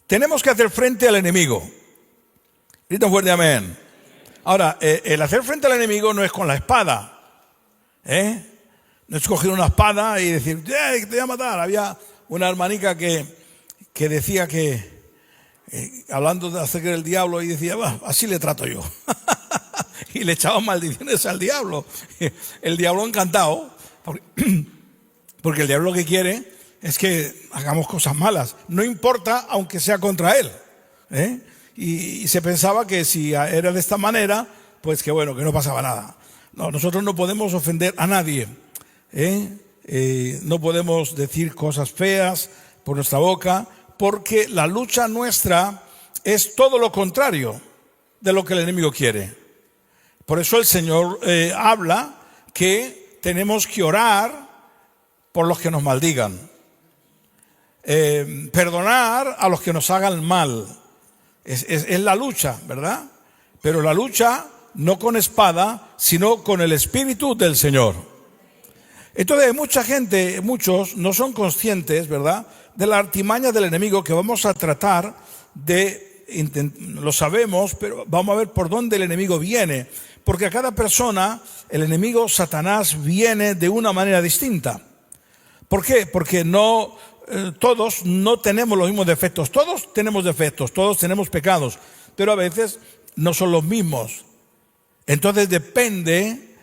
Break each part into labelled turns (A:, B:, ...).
A: Tenemos que hacer frente al enemigo. Grita fuerte amén. Ahora, el hacer frente al enemigo no es con la espada. No es coger una espada y decir, te voy a matar. Había una hermanica que decía que, hablando de acerca del diablo, y decía, así le trato yo. Y le echaban maldiciones al diablo. El diablo encantado, porque el diablo lo que quiere es que hagamos cosas malas. No importa, aunque sea contra él. Y se pensaba que si era de esta manera, pues que bueno, que no pasaba nada. No, nosotros no podemos ofender a nadie. No podemos decir cosas feas por nuestra boca, porque la lucha nuestra es todo lo contrario de lo que el enemigo quiere. Por eso el Señor habla que tenemos que orar por los que nos maldigan, perdonar a los que nos hagan mal. Es la lucha, ¿verdad? Pero la lucha no con espada, sino con el Espíritu del Señor. Entonces mucha gente, muchos no son conscientes, ¿verdad?, de la artimaña del enemigo que vamos a tratar de, lo sabemos, pero vamos a ver por dónde el enemigo viene. Porque a cada persona, el enemigo Satanás viene de una manera distinta. ¿Por qué? Porque todos no tenemos los mismos defectos. Todos tenemos defectos, todos tenemos pecados, pero a veces no son los mismos. Entonces depende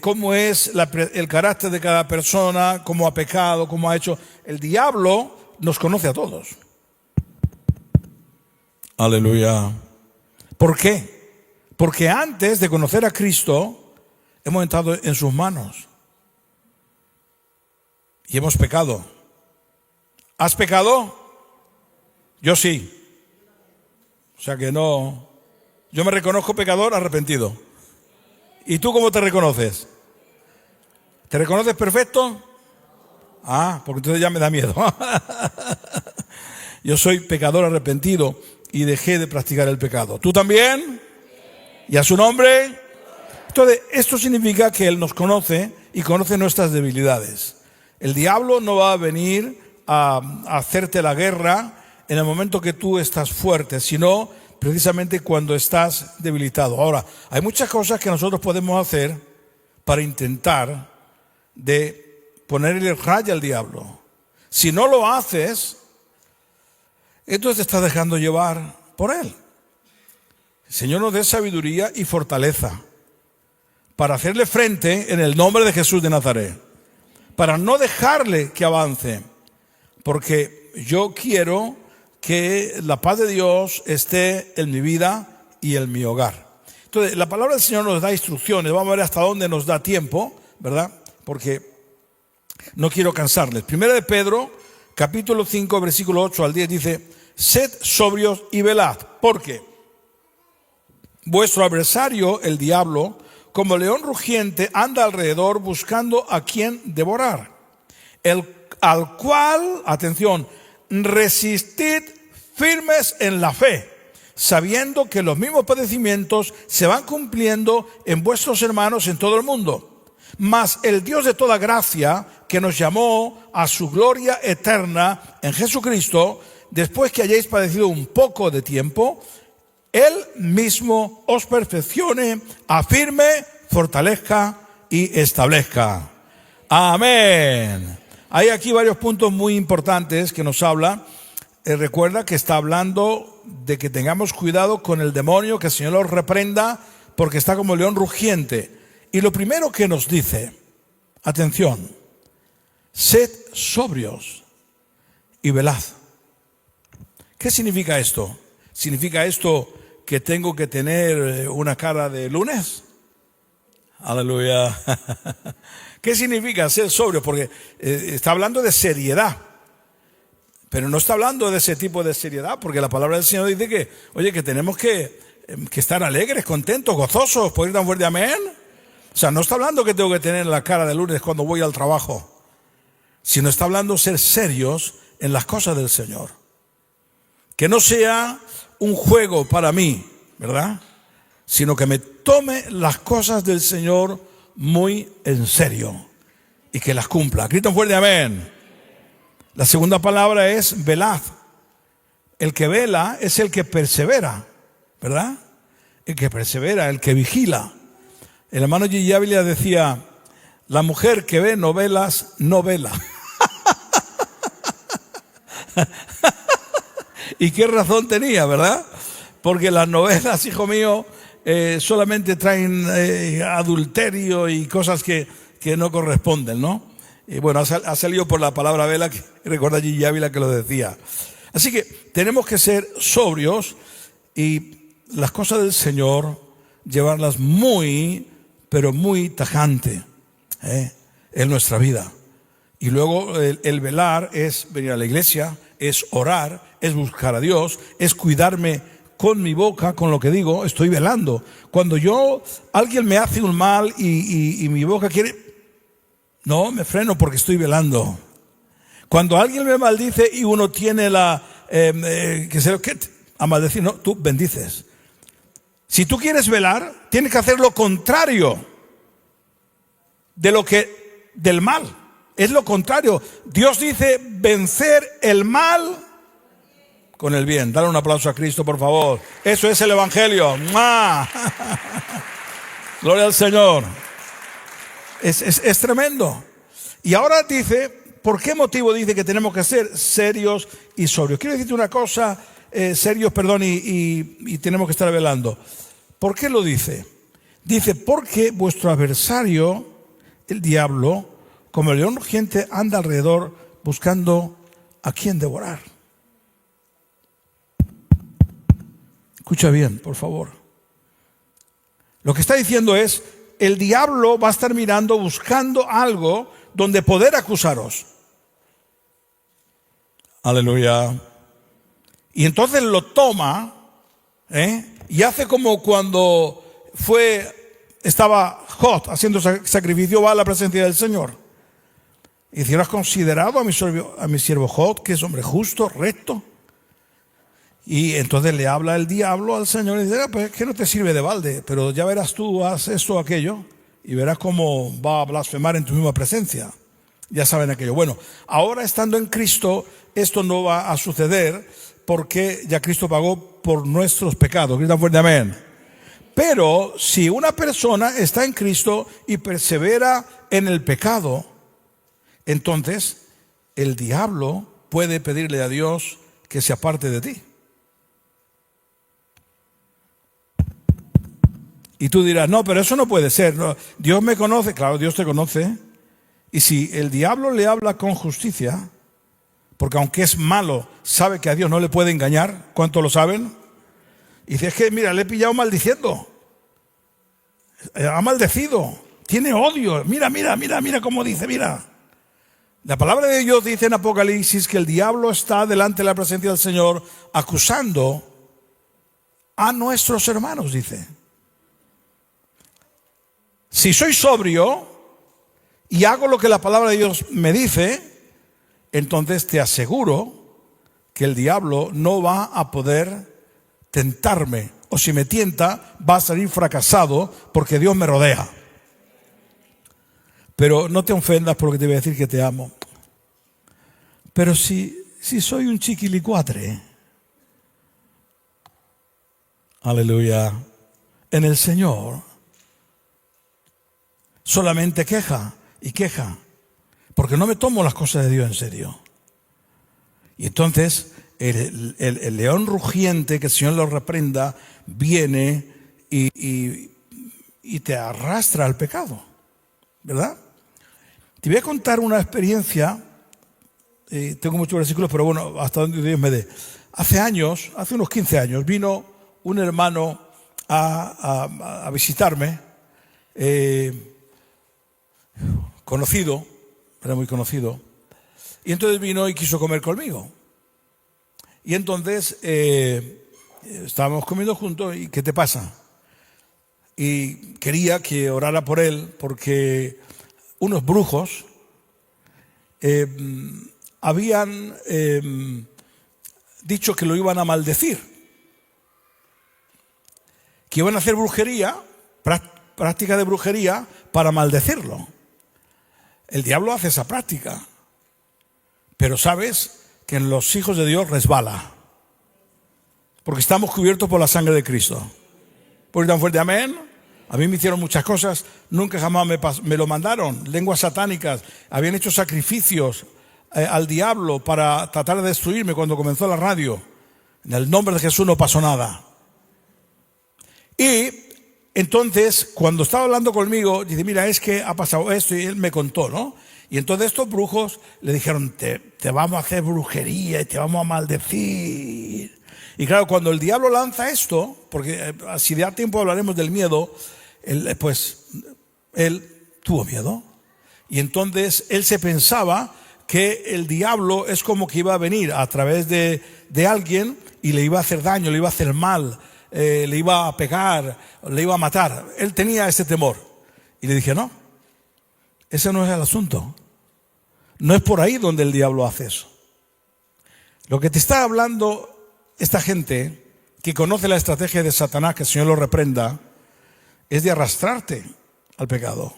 A: cómo es el carácter de cada persona, cómo ha pecado, cómo ha hecho. El diablo nos conoce a todos. Aleluya. ¿Por qué? Porque antes de conocer a Cristo, hemos entrado en sus manos y hemos pecado. ¿Has pecado? Yo sí. O sea que no. Yo me reconozco pecador arrepentido. ¿Y tú cómo te reconoces? ¿Te reconoces perfecto? Porque entonces ya me da miedo. Yo soy pecador arrepentido y dejé de practicar el pecado. ¿Tú también? ¿Y a su nombre? Entonces, esto significa que Él nos conoce y conoce nuestras debilidades. El diablo no va a venir a hacerte la guerra en el momento que tú estás fuerte, sino precisamente cuando estás debilitado. Ahora, hay muchas cosas que nosotros podemos hacer para intentar de ponerle raya al diablo. Si no lo haces, entonces te estás dejando llevar por él. El Señor nos dé sabiduría y fortaleza para hacerle frente en el nombre de Jesús de Nazaret, para no dejarle que avance, porque yo quiero que la paz de Dios esté en mi vida y en mi hogar. Entonces, la palabra del Señor nos da instrucciones. Vamos a ver hasta dónde nos da tiempo, ¿verdad? Porque no quiero cansarles. Primera de Pedro, capítulo 5, versículo 8 al 10, dice: sed sobrios y velad, porque vuestro adversario, el diablo, como león rugiente, anda alrededor buscando a quien devorar, al cual, atención, resistid firmes en la fe, sabiendo que los mismos padecimientos se van cumpliendo en vuestros hermanos en todo el mundo. Mas el Dios de toda gracia, que nos llamó a su gloria eterna en Jesucristo, después que hayáis padecido un poco de tiempo, Él mismo os perfeccione, afirme, fortalezca y establezca. Amén. Hay aquí varios puntos muy importantes que nos habla. Recuerda que está hablando de que tengamos cuidado con el demonio, que el Señor lo reprenda, porque está como león rugiente. Y lo primero que nos dice, atención, sed sobrios y velad. ¿Qué significa esto? ¿Significa esto que tengo que tener una cara de lunes? Aleluya. ¿Qué significa ser sobrio? Porque está hablando de seriedad. Pero no está hablando de ese tipo de seriedad, porque la palabra del Señor dice que, oye, que tenemos que estar alegres, contentos, gozosos. ¿Puedo ir tan fuerte amén? O sea, no está hablando que tengo que tener la cara de lunes cuando voy al trabajo, sino está hablando de ser serios en las cosas del Señor. Que no sea un juego para mí, ¿verdad? Sino que me tome las cosas del Señor muy en serio y que las cumpla. Gritan fuerte amén. La segunda palabra es velad. El que vela es el que persevera, ¿verdad? El que persevera, el que vigila. El hermano G. Ávila decía, la mujer que ve novelas no vela. Y qué razón tenía, ¿verdad? Porque las novelas, hijo mío, solamente traen adulterio y cosas que no corresponden, ¿no? Y bueno, ha salido por la palabra vela, que recuerda G. Ávila que lo decía. Así que tenemos que ser sobrios y las cosas del Señor llevarlas muy, pero muy tajante en nuestra vida. Y luego el velar es venir a la iglesia, es orar, es buscar a Dios, es cuidarme con mi boca, con lo que digo, estoy velando. Cuando alguien me hace un mal y mi boca quiere, no, me freno porque estoy velando. Cuando alguien me maldice y uno tiene a maldecir, no, tú bendices. Si tú quieres velar, tienes que hacer lo contrario del mal. Es lo contrario. Dios dice vencer el mal con el bien. Dale un aplauso a Cristo, por favor. Eso es el Evangelio. ¡Mua! Gloria al Señor. Es tremendo. Y ahora dice, ¿por qué motivo dice que tenemos que ser serios y sobrios? Quiero decirte una cosa, serios, perdón, y tenemos que estar velando. ¿Por qué lo dice? Dice, porque vuestro adversario, el diablo, como el león rugiente, anda alrededor buscando a quien devorar. Escucha bien, por favor. Lo que está diciendo es, el diablo va a estar mirando, buscando algo donde poder acusaros. Aleluya. Y entonces lo toma, y hace como cuando estaba Jod haciendo sacrificio, va a la presencia del Señor. Y dice, ¿has considerado a mi siervo Jod, que es hombre justo, recto? Y entonces le habla el diablo al Señor y dice, pues que no te sirve de balde, pero ya verás tú, haz esto o aquello, y verás cómo va a blasfemar en tu misma presencia. Ya saben aquello. Bueno, ahora estando en Cristo, esto no va a suceder porque ya Cristo pagó por nuestros pecados. Grita fuerte amén. Pero si una persona está en Cristo y persevera en el pecado, entonces el diablo puede pedirle a Dios que se aparte de ti. Y tú dirás, no, pero eso no puede ser. No, Dios me conoce. Claro, Dios te conoce. Y si el diablo le habla con justicia, porque aunque es malo, sabe que a Dios no le puede engañar. ¿Cuántos lo saben? Y dice, es que mira, le he pillado maldiciendo. Ha maldecido. Tiene odio. Mira cómo dice, mira. La palabra de Dios dice en Apocalipsis que el diablo está delante de la presencia del Señor acusando a nuestros hermanos, dice. Si soy sobrio y hago lo que la palabra de Dios me dice, entonces te aseguro que el diablo no va a poder tentarme. O si me tienta, va a salir fracasado porque Dios me rodea. Pero no te ofendas porque te voy a decir que te amo. Pero si soy un chiquilicuatre, aleluya, en el Señor, solamente queja y queja, porque no me tomo las cosas de Dios en serio. Y entonces el león rugiente, que el Señor lo reprenda, viene y te arrastra al pecado, ¿verdad? Te voy a contar una experiencia, tengo muchos versículos, pero bueno, hasta donde Dios me dé. Hace unos 15 años, vino un hermano a visitarme, conocido, era muy conocido, y entonces vino y quiso comer conmigo. Y entonces estábamos comiendo juntos, y ¿qué te pasa? Y quería que orara por él, porque unos brujos habían dicho que lo iban a maldecir, que iban a hacer brujería, práctica de brujería, para maldecirlo. El diablo hace esa práctica, pero sabes que en los hijos de Dios resbala. porque estamos cubiertos por la sangre de Cristo. ¿Por tan fuerte amén? A mí me hicieron muchas cosas, nunca jamás me lo mandaron. Lenguas satánicas, habían hecho sacrificios al diablo para tratar de destruirme cuando comenzó la radio. En el nombre de Jesús no pasó nada. Y entonces, cuando estaba hablando conmigo, dice, mira, es que ha pasado esto, y él me contó, ¿no? Y entonces estos brujos le dijeron, te vamos a hacer brujería y te vamos a maldecir. Y claro, cuando el diablo lanza esto, porque si da tiempo hablaremos del miedo, él tuvo miedo. Y entonces él se pensaba que el diablo es como que iba a venir a través de alguien y le iba a hacer daño, le iba a hacer mal, le iba a pegar, le iba a matar. Él tenía ese temor. Y le dije, no, ese no es el asunto. No es por ahí donde el diablo hace eso. Lo que te está hablando esta gente que conoce la estrategia de Satanás, que el Señor lo reprenda, es de arrastrarte al pecado.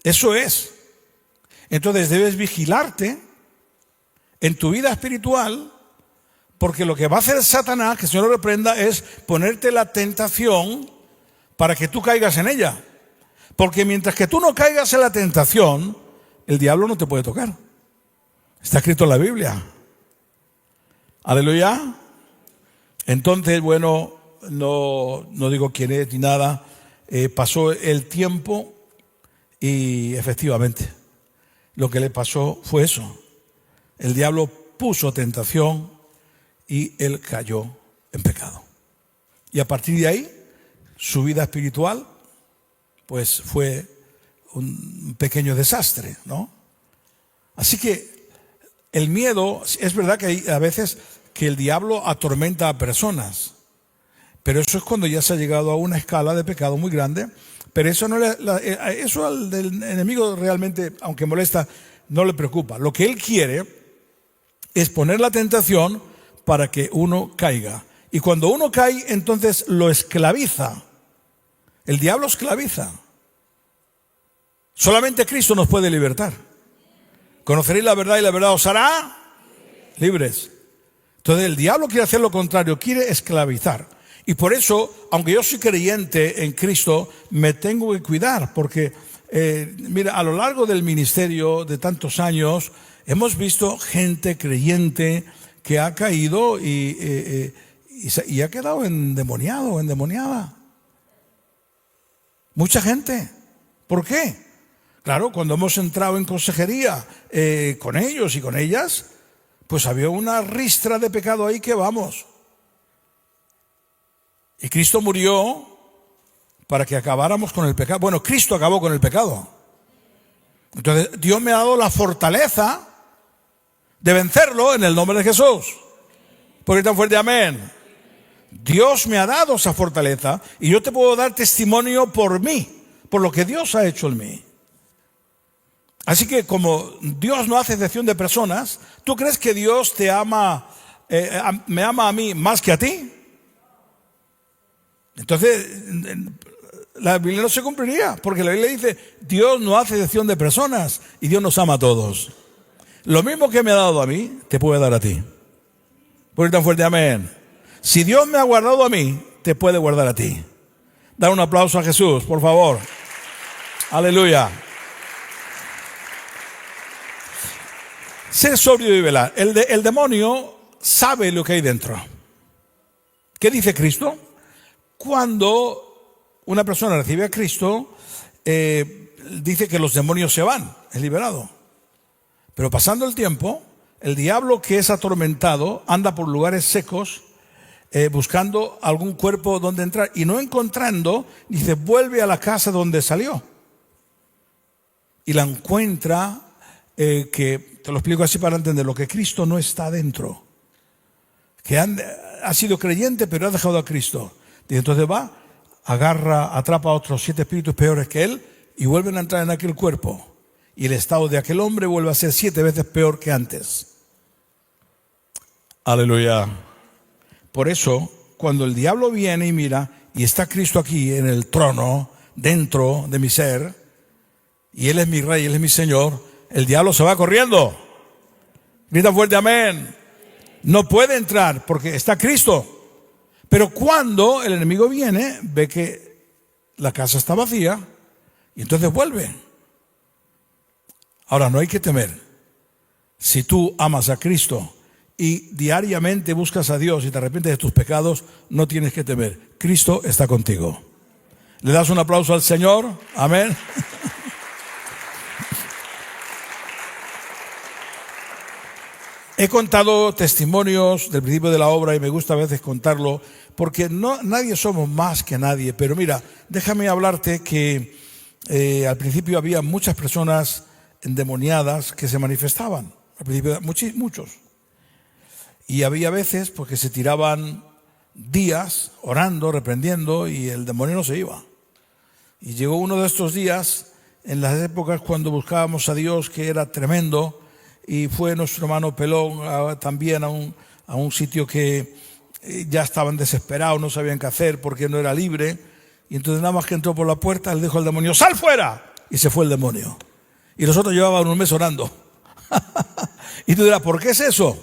A: Eso es. Entonces debes vigilarte en tu vida espiritual, porque lo que va a hacer Satanás, que el Señor lo reprenda, es ponerte la tentación para que tú caigas en ella. Porque mientras que tú no caigas en la tentación, el diablo no te puede tocar. Está escrito en la Biblia. Aleluya. Entonces, bueno, no digo quién es ni nada. Pasó el tiempo y efectivamente lo que le pasó fue eso. El diablo puso tentación y él cayó en pecado. Y a partir de ahí, su vida espiritual, pues fue un pequeño desastre, ¿no? Así que el miedo, es verdad que hay a veces que el diablo atormenta a personas, pero eso es cuando ya se ha llegado a una escala de pecado muy grande. Pero eso eso al del enemigo realmente, aunque molesta, no le preocupa. Lo que él quiere es poner la tentación para que uno caiga. Y cuando uno cae, entonces lo esclaviza. El diablo esclaviza. Solamente Cristo nos puede libertar. Conoceréis la verdad y la verdad os hará libres. Entonces el diablo quiere hacer lo contrario, quiere esclavizar. Y por eso, aunque yo soy creyente en Cristo, me tengo que cuidar, porque mira, a lo largo del ministerio de tantos años, hemos visto gente creyente que ha caído y ha quedado endemoniado o endemoniada. Mucha gente. ¿Por qué? Claro, cuando hemos entrado en consejería con ellos y con ellas, pues había una ristra de pecado ahí que vamos. Y Cristo murió para que acabáramos con el pecado. Bueno, Cristo acabó con el pecado. Entonces, Dios me ha dado la fortaleza de vencerlo en el nombre de Jesús. ¿Por qué tan fuerte amén? Dios me ha dado esa fortaleza y yo te puedo dar testimonio por mí, por lo que Dios ha hecho en mí. Así que como Dios no hace excepción de personas, ¿tú crees que Dios te ama, me ama a mí más que a ti? Entonces, la Biblia no se cumpliría, porque la Biblia dice, Dios no hace excepción de personas y Dios nos ama a todos. Lo mismo que me ha dado a mí, te puede dar a ti. ¿Por qué tan fuerte amén? Si Dios me ha guardado a mí, te puede guardar a ti. Dar un aplauso a Jesús, por favor. Aleluya. Ser sobrio y velar. El demonio sabe lo que hay dentro. ¿Qué dice Cristo? Cuando una persona recibe a Cristo, dice que los demonios se van, es liberado. Pero pasando el tiempo, el diablo que es atormentado anda por lugares secos, buscando algún cuerpo donde entrar, y no encontrando, dice, vuelve a la casa donde salió. Y la encuentra, que te lo explico así para entender, lo que Cristo no está dentro. Que ha sido creyente, pero ha dejado a Cristo. Y entonces va, atrapa a otros 7 espíritus peores que él y vuelven a entrar en aquel cuerpo. Y el estado de aquel hombre vuelve a ser 7 veces peor que antes. Aleluya. Por eso, cuando el diablo viene y mira, y está Cristo aquí en el trono, dentro de mi ser, y Él es mi Rey, Él es mi Señor, el diablo se va corriendo. Grita fuerte amén. No puede entrar porque está Cristo. Pero cuando el enemigo viene, ve que la casa está vacía y entonces vuelve. Ahora, no hay que temer. Si tú amas a Cristo y diariamente buscas a Dios y te arrepientes de tus pecados, no tienes que temer. Cristo está contigo. ¿Le das un aplauso al Señor? Amén. He contado testimonios del principio de la obra y me gusta a veces contarlo porque nadie somos más que nadie. Pero mira, déjame hablarte que al principio había muchas personas endemoniadas que se manifestaban. Al principio muchos. Y había veces porque se tiraban días orando, reprendiendo y el demonio no se iba. Y llegó uno de estos días en las épocas cuando buscábamos a Dios, que era tremendo. Y fue nuestro hermano Pelón también a un sitio que ya estaban desesperados, no sabían qué hacer porque no era libre. Y entonces nada más que entró por la puerta, le dijo al demonio: ¡sal fuera! Y se fue el demonio. Y nosotros llevábamos un mes orando. Y tú dirás: ¿por qué es eso?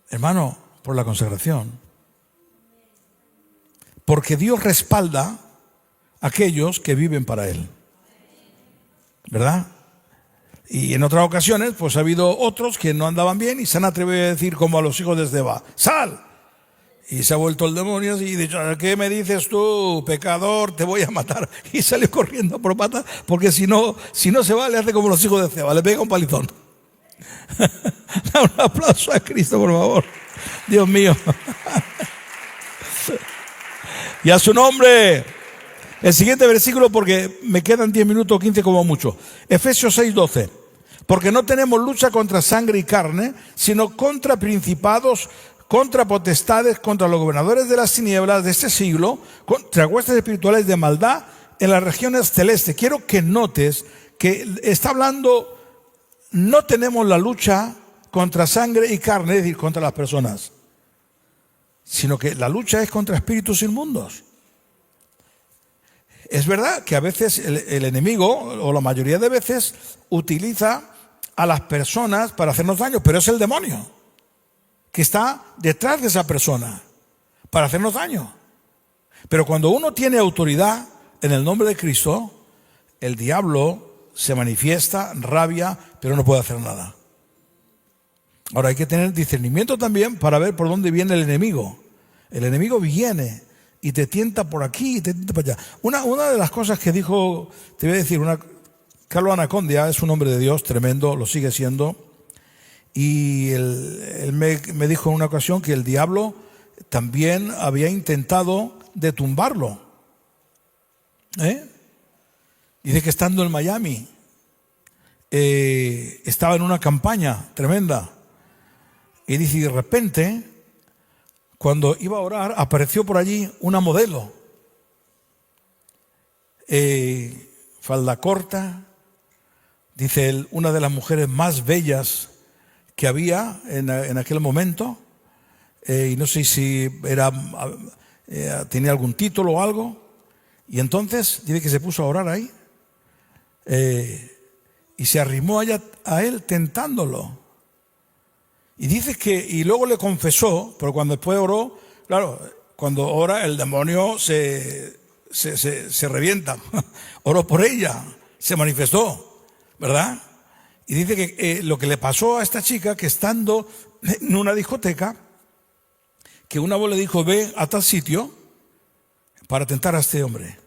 A: Hermano, por la consagración. Porque Dios respalda a aquellos que viven para Él. ¿Verdad? Y en otras ocasiones, pues ha habido otros que no andaban bien y se han atrevido a decir, como a los hijos de Esdeva: ¡sal! Y se ha vuelto el demonio y dicho: ¿qué me dices tú, pecador? Te voy a matar. Y salió corriendo por patas, porque si no se va, le hace como los hijos de Esdeva, le pega un palizón. Da un aplauso a Cristo, por favor. Dios mío. Y a su nombre. El siguiente versículo, porque me quedan 10 minutos, 15 como mucho. Efesios 6:12. Porque no tenemos lucha contra sangre y carne, sino contra principados, contra potestades, contra los gobernadores de las tinieblas de este siglo, contra huestes espirituales de maldad en las regiones celestes. Quiero que notes que está hablando, no tenemos la lucha contra sangre y carne, es decir, contra las personas, sino que la lucha es contra espíritus inmundos. Es verdad que a veces el enemigo, o la mayoría de veces, utiliza a las personas para hacernos daño, pero es el demonio que está detrás de esa persona para hacernos daño. Pero cuando uno tiene autoridad en el nombre de Cristo, el diablo se manifiesta, rabia, pero no puede hacer nada. Ahora hay que tener discernimiento también para ver por dónde viene el enemigo. El enemigo viene y te tienta por aquí y te tienta por allá. Una de las cosas que dijo, te voy a decir, Carlos Anacondia es un hombre de Dios tremendo, lo sigue siendo. Y él me dijo en una ocasión que el diablo también había intentado de tumbarlo. Dice que estando en Miami, estaba en una campaña tremenda. Y dice, de repente, cuando iba a orar, apareció por allí una modelo. Falda corta, dice él, una de las mujeres más bellas que había en aquel momento. Y no sé si tenía algún título o algo. Y entonces dice que se puso a orar ahí. Y se arrimó allá a él tentándolo. Y dice y luego le confesó, pero cuando después oró, claro, cuando ora el demonio se revienta. Oró por ella, se manifestó, ¿verdad? Y dice que lo que le pasó a esta chica, que estando en una discoteca, que una voz le dijo: ve a tal sitio para tentar a este hombre.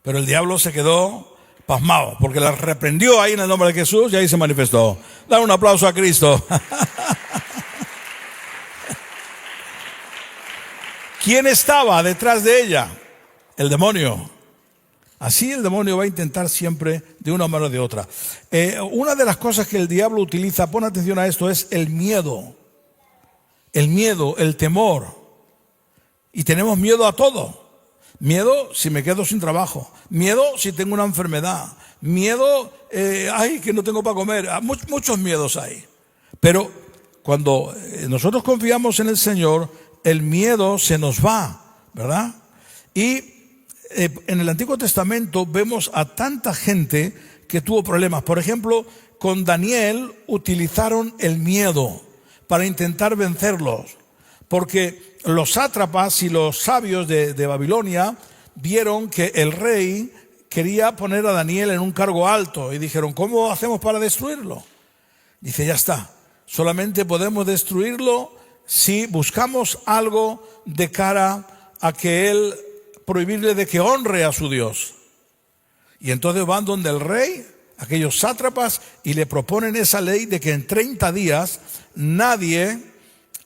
A: Pero el diablo se quedó pasmado, porque la reprendió ahí en el nombre de Jesús y ahí se manifestó. Dar un aplauso a Cristo. ¿Quién estaba detrás de ella? El demonio. Así el demonio va a intentar siempre de una manera o de otra. Una de las cosas que el diablo utiliza, pon atención a esto, es el miedo. El miedo, el temor. Y tenemos miedo a todo. Miedo si me quedo sin trabajo. Miedo si tengo una enfermedad. Miedo, que no tengo para comer. Muchos miedos hay. Pero cuando nosotros confiamos en el Señor, el miedo se nos va, ¿verdad? Y en el Antiguo Testamento vemos a tanta gente que tuvo problemas. Por ejemplo, con Daniel utilizaron el miedo para intentar vencerlos. Porque los sátrapas y los sabios de Babilonia vieron que el rey quería poner a Daniel en un cargo alto y dijeron, ¿cómo hacemos para destruirlo? Dice, ya está, solamente podemos destruirlo si buscamos algo de cara a que él, prohibirle de que honre a su Dios. Y entonces van donde el rey, aquellos sátrapas, y le proponen esa ley de que en 30 días nadie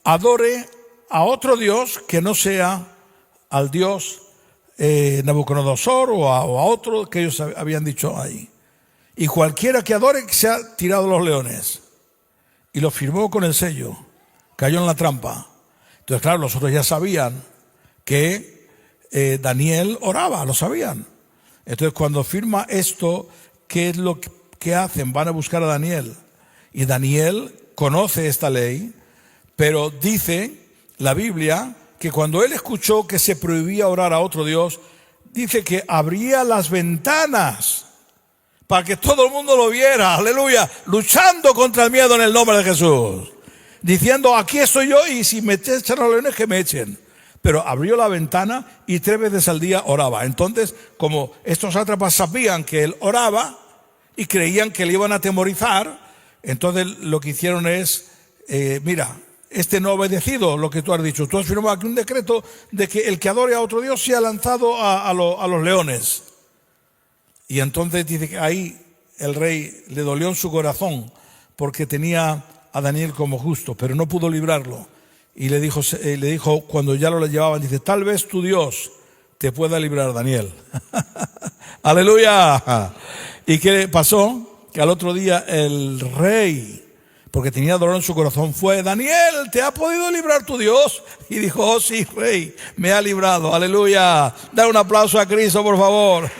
A: adore a otro Dios que no sea al Dios Nabucodonosor o a otro que ellos habían dicho ahí. Y cualquiera que adore que sea tirado a los leones. Y lo firmó con el sello. Cayó en la trampa. Entonces, claro, los otros ya sabían que Daniel oraba, lo sabían. Entonces, cuando firma esto, ¿qué es lo que hacen? Van a buscar a Daniel. Y Daniel conoce esta ley, pero dice la Biblia que cuando él escuchó que se prohibía orar a otro Dios, dice que abría las ventanas para que todo el mundo lo viera, aleluya, luchando contra el miedo en el nombre de Jesús, diciendo, aquí estoy yo y si me echan a los leones que me echen. Pero abrió la ventana y 3 veces al día oraba. Entonces, como estos sátrapas sabían que él oraba y creían que le iban a atemorizar, entonces lo que hicieron es, mira, este no ha obedecido lo que tú has dicho. Tú has firmado aquí un decreto de que el que adore a otro Dios sea lanzado a los leones. Y entonces dice que ahí el rey le dolió en su corazón porque tenía a Daniel como justo, pero no pudo librarlo. Y le dijo cuando ya lo llevaban, dice, tal vez tu Dios te pueda librar, Daniel. ¡Aleluya! ¿Y qué pasó? Que al otro día el rey, porque tenía dolor en su corazón, fue, Daniel, ¿te ha podido librar tu Dios? Y dijo, oh sí, rey, me ha librado, aleluya. Da un aplauso a Cristo, por favor.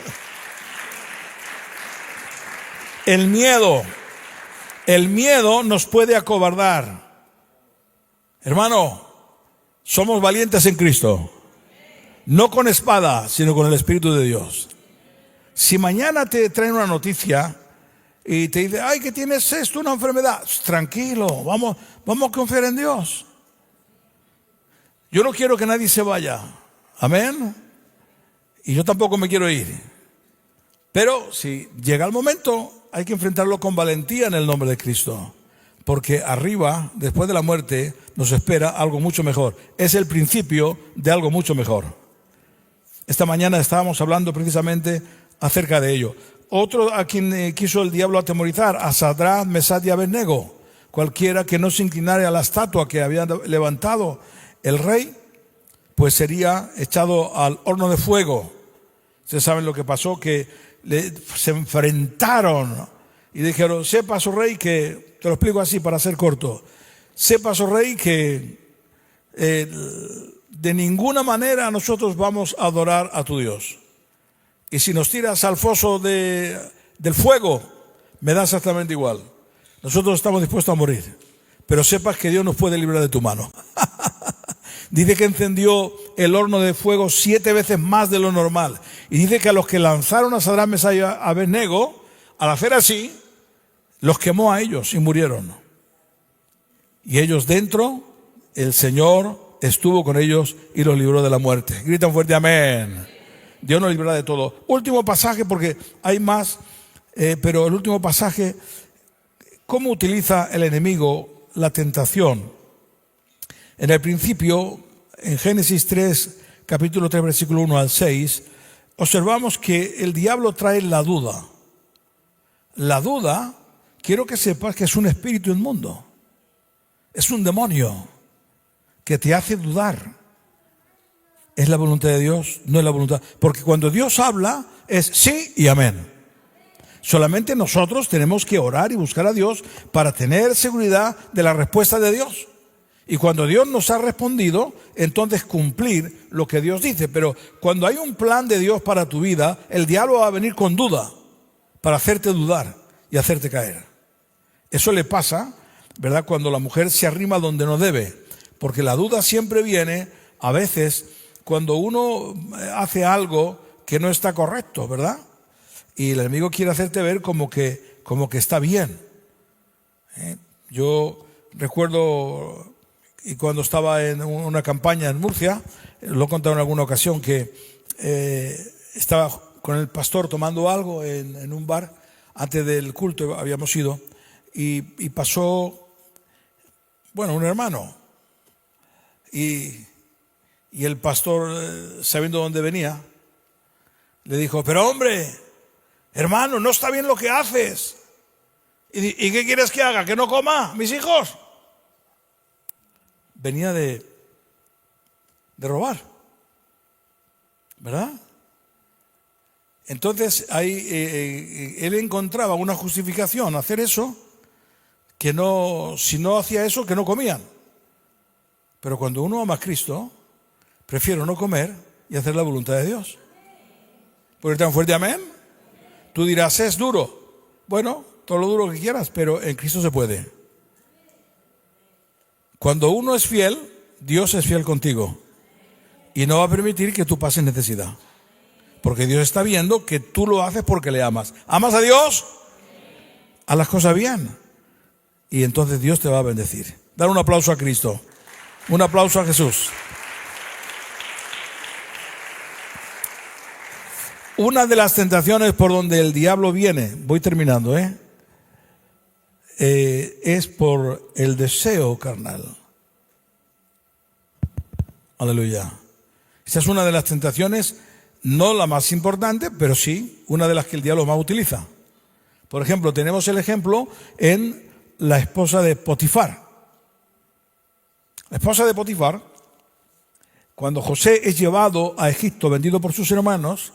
A: El miedo nos puede acobardar. Hermano, somos valientes en Cristo. No con espada, sino con el Espíritu de Dios. Si mañana te traen una noticia y te dice, ay, que tienes esto, una enfermedad, tranquilo, vamos a confiar en Dios. Yo no quiero que nadie se vaya, amén, y yo tampoco me quiero ir, pero si llega el momento hay que enfrentarlo con valentía en el nombre de Cristo, porque arriba, después de la muerte, nos espera algo mucho mejor. Es el principio de algo mucho mejor. Esta mañana estábamos hablando precisamente acerca de ello. Otro a quien quiso el diablo atemorizar, a Sadrach, Mesach y Abednego. Cualquiera que no se inclinara a la estatua que había levantado el rey, pues sería echado al horno de fuego. Ustedes saben lo que pasó, que se enfrentaron y dijeron, sepa su rey que, te lo explico así para ser corto, sepa su rey que de ninguna manera nosotros vamos a adorar a tu Dios. Y si nos tiras al foso del fuego, me da exactamente igual. Nosotros estamos dispuestos a morir, pero sepas que Dios nos puede librar de tu mano. Dice que encendió el horno de fuego 7 veces más de lo normal. Y dice que a los que lanzaron a Sadrach, Mesach y Abednego, al hacer así, los quemó a ellos y murieron. Y ellos dentro, el Señor estuvo con ellos y los libró de la muerte. Gritan fuerte, amén. Dios nos librará de todo. Último pasaje, porque hay más, pero el último pasaje, ¿cómo utiliza el enemigo la tentación? En el principio, en Génesis 3, capítulo 3, versículo 1 al 6, observamos que el diablo trae la duda. La duda, quiero que sepas que es un espíritu inmundo. Es un demonio que te hace dudar. ¿Es la voluntad de Dios? No es la voluntad. Porque cuando Dios habla es sí y amén. Solamente nosotros tenemos que orar y buscar a Dios para tener seguridad de la respuesta de Dios. Y cuando Dios nos ha respondido, entonces cumplir lo que Dios dice. Pero cuando hay un plan de Dios para tu vida, el diablo va a venir con duda para hacerte dudar y hacerte caer. Eso le pasa, ¿verdad?, cuando la mujer se arrima donde no debe. Porque la duda siempre viene, a veces, cuando uno hace algo que no está correcto, ¿verdad? Y el enemigo quiere hacerte ver como que está bien. Yo recuerdo, y cuando estaba en una campaña en Murcia, lo he contado en alguna ocasión, que estaba con el pastor tomando algo en un bar, antes del culto habíamos ido, y pasó, un hermano, y el pastor, sabiendo dónde venía, le dijo: pero hombre, hermano, no está bien lo que haces. ¿Y qué quieres que haga? ¿Que no coma mis hijos? Venía de robar, ¿verdad? Entonces ahí él encontraba una justificación a hacer eso, que si no hacía eso, que no comían. Pero cuando uno ama a Cristo, prefiero no comer y hacer la voluntad de Dios. ¿Por qué tan fuerte amén? Tú dirás: es duro. Bueno, todo lo duro que quieras, pero en Cristo se puede. Cuando uno es fiel, Dios es fiel contigo y no va a permitir que tú pases necesidad, porque Dios está viendo que tú lo haces porque le amas. ¿Amas a Dios? Haz las cosas bien y entonces Dios te va a bendecir. Dar un aplauso a Cristo, un aplauso a Jesús. Una de las tentaciones por donde el diablo viene, voy terminando, es por el deseo carnal. Aleluya. Esa es una de las tentaciones, no la más importante, pero sí una de las que el diablo más utiliza. Por ejemplo, tenemos el ejemplo en la esposa de Potifar. La esposa de Potifar, cuando José es llevado a Egipto, vendido por sus hermanos,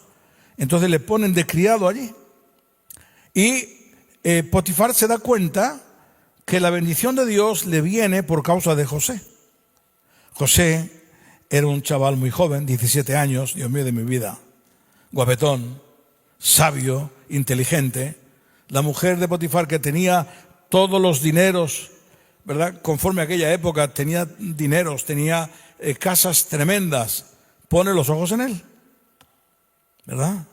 A: entonces le ponen de criado allí. Y Potifar se da cuenta que la bendición de Dios le viene por causa de José. José era un chaval muy joven, 17 años, Dios mío de mi vida, guapetón, sabio, inteligente. La mujer de Potifar, que tenía todos los dineros, ¿verdad? Conforme a aquella época, tenía dineros, tenía casas tremendas, pone los ojos en él, ¿verdad?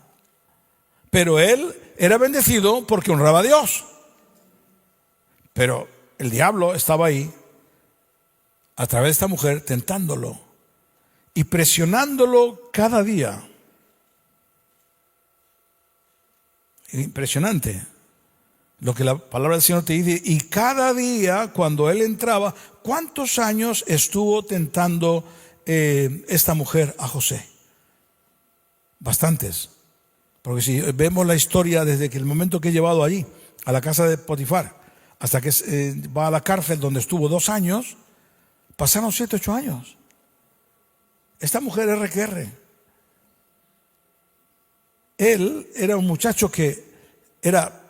A: Pero él era bendecido porque honraba a Dios. Pero el diablo estaba ahí, a través de esta mujer, tentándolo y presionándolo cada día. Impresionante lo que la palabra del Señor te dice. Y cada día, cuando él entraba, ¿cuántos años estuvo tentando esta mujer a José? Bastantes. Porque si vemos la historia desde que el momento que he llevado allí, a la casa de Potifar, hasta que va a la cárcel donde estuvo 2 años, pasaron 7, 8 años. Esta mujer RQR. Él era un muchacho que era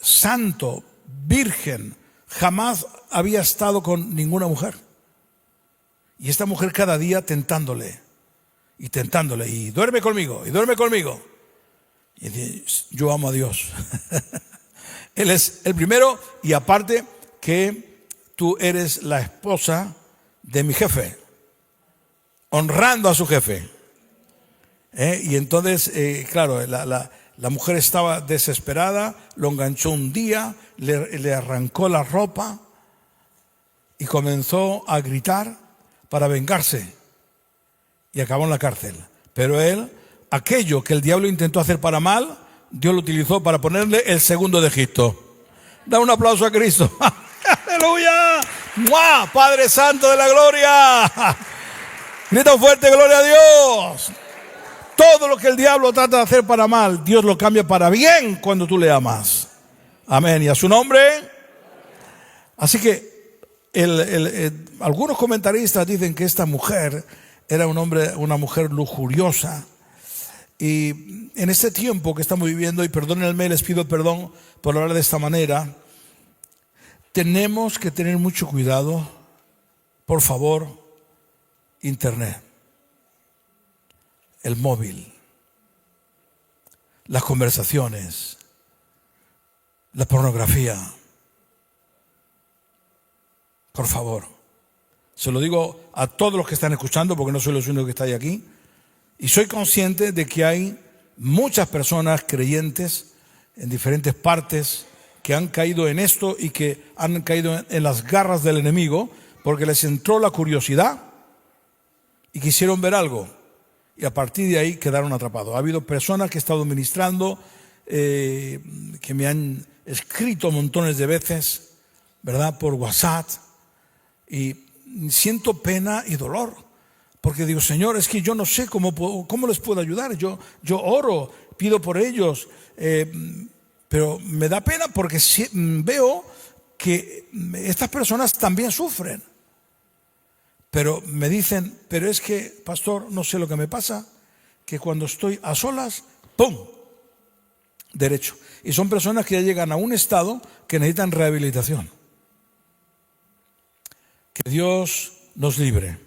A: santo, virgen, jamás había estado con ninguna mujer. Y esta mujer cada día tentándole, y duerme conmigo, y duerme conmigo. Y dice: yo amo a Dios. Él es el primero, y aparte que tú eres la esposa de mi jefe, honrando a su jefe. Y entonces, claro, la mujer estaba desesperada, lo enganchó un día, le arrancó la ropa y comenzó a gritar para vengarse. Y acabó en la cárcel. Pero él, aquello que el diablo intentó hacer para mal, Dios lo utilizó para ponerle el segundo de Egipto. Da un aplauso a Cristo. ¡Aleluya! ¡Mua! Padre Santo de la gloria. Grita fuerte: gloria a Dios. Todo lo que el diablo trata de hacer para mal, Dios lo cambia para bien cuando tú le amas. Amén. Y a su nombre. Así que algunos comentaristas dicen que esta mujer era una mujer lujuriosa. Y en este tiempo que estamos viviendo, y perdónenme, les pido perdón por hablar de esta manera, tenemos que tener mucho cuidado. Por favor, internet, el móvil, las conversaciones, la pornografía. Por favor, se lo digo a todos los que están escuchando, porque no soy los únicos que estáis aquí. Y soy consciente de que hay muchas personas creyentes en diferentes partes que han caído en esto y que han caído en las garras del enemigo porque les entró la curiosidad y quisieron ver algo y a partir de ahí quedaron atrapados. Ha habido personas que he estado ministrando que me han escrito montones de veces, ¿verdad?, por WhatsApp, y siento pena y dolor porque digo, Señor, es que yo no sé cómo les puedo ayudar. Yo oro, pido por ellos, pero me da pena porque veo que estas personas también sufren. Pero me dicen, pero es que, pastor, no sé lo que me pasa, que cuando estoy a solas, ¡pum!, derecho. Y son personas que ya llegan a un estado que necesitan rehabilitación. Que Dios nos libre.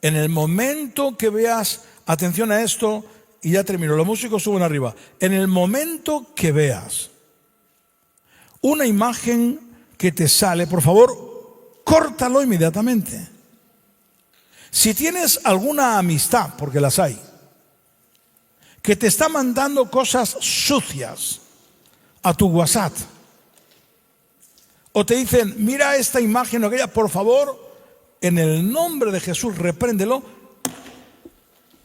A: En el momento que veas, atención a esto, y ya termino, los músicos suben arriba. En el momento que veas una imagen que te sale, por favor, córtalo inmediatamente. Si tienes alguna amistad, porque las hay, que te está mandando cosas sucias a tu WhatsApp, o te dicen, mira esta imagen o aquella, por favor, en el nombre de Jesús, repréndelo.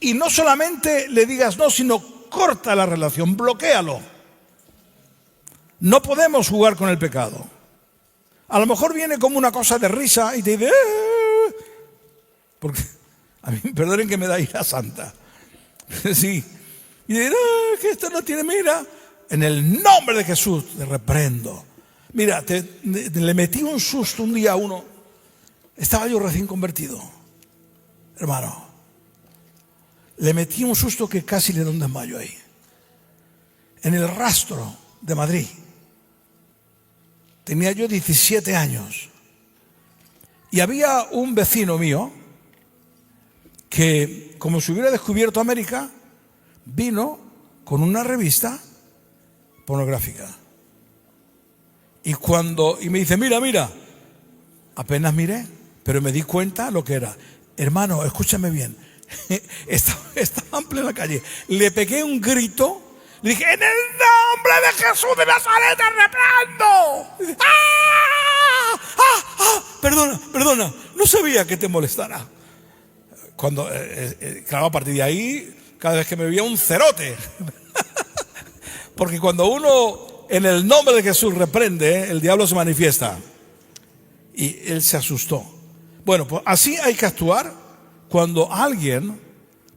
A: Y no solamente le digas no, sino corta la relación, bloquéalo. No podemos jugar con el pecado. A lo mejor viene como una cosa de risa y te dice, porque a mí, perdonen que me da ira santa. Sí. Y dirá, que esto no tiene mira. En el nombre de Jesús te reprendo. Mira, le metí un susto un día a uno. Estaba yo recién convertido, hermano. Le metí un susto que casi le da un desmayo ahí. En el Rastro de Madrid. Tenía yo 17 años. Y había un vecino mío que, como si hubiera descubierto América, vino con una revista pornográfica. Y me dice, mira, apenas miré, pero me di cuenta lo que era. Hermano, escúchame bien, estaba en plena calle, le pegué un grito, le dije, en el nombre de Jesús de Nazaret te reprendo. Perdona, no sabía que te molestara. Cuando, claro, a partir de ahí, cada vez que me veía un cerote. Porque cuando uno en el nombre de Jesús reprende, el diablo se manifiesta. Y él se asustó. Bueno, pues así hay que actuar cuando alguien,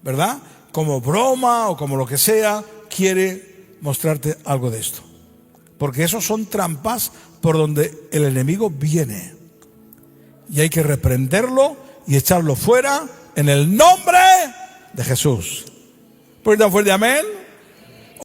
A: ¿verdad?, como broma o como lo que sea, quiere mostrarte algo de esto. Porque esos son trampas por donde el enemigo viene. Y hay que reprenderlo y echarlo fuera en el nombre de Jesús. Pues tan fuerte, amén.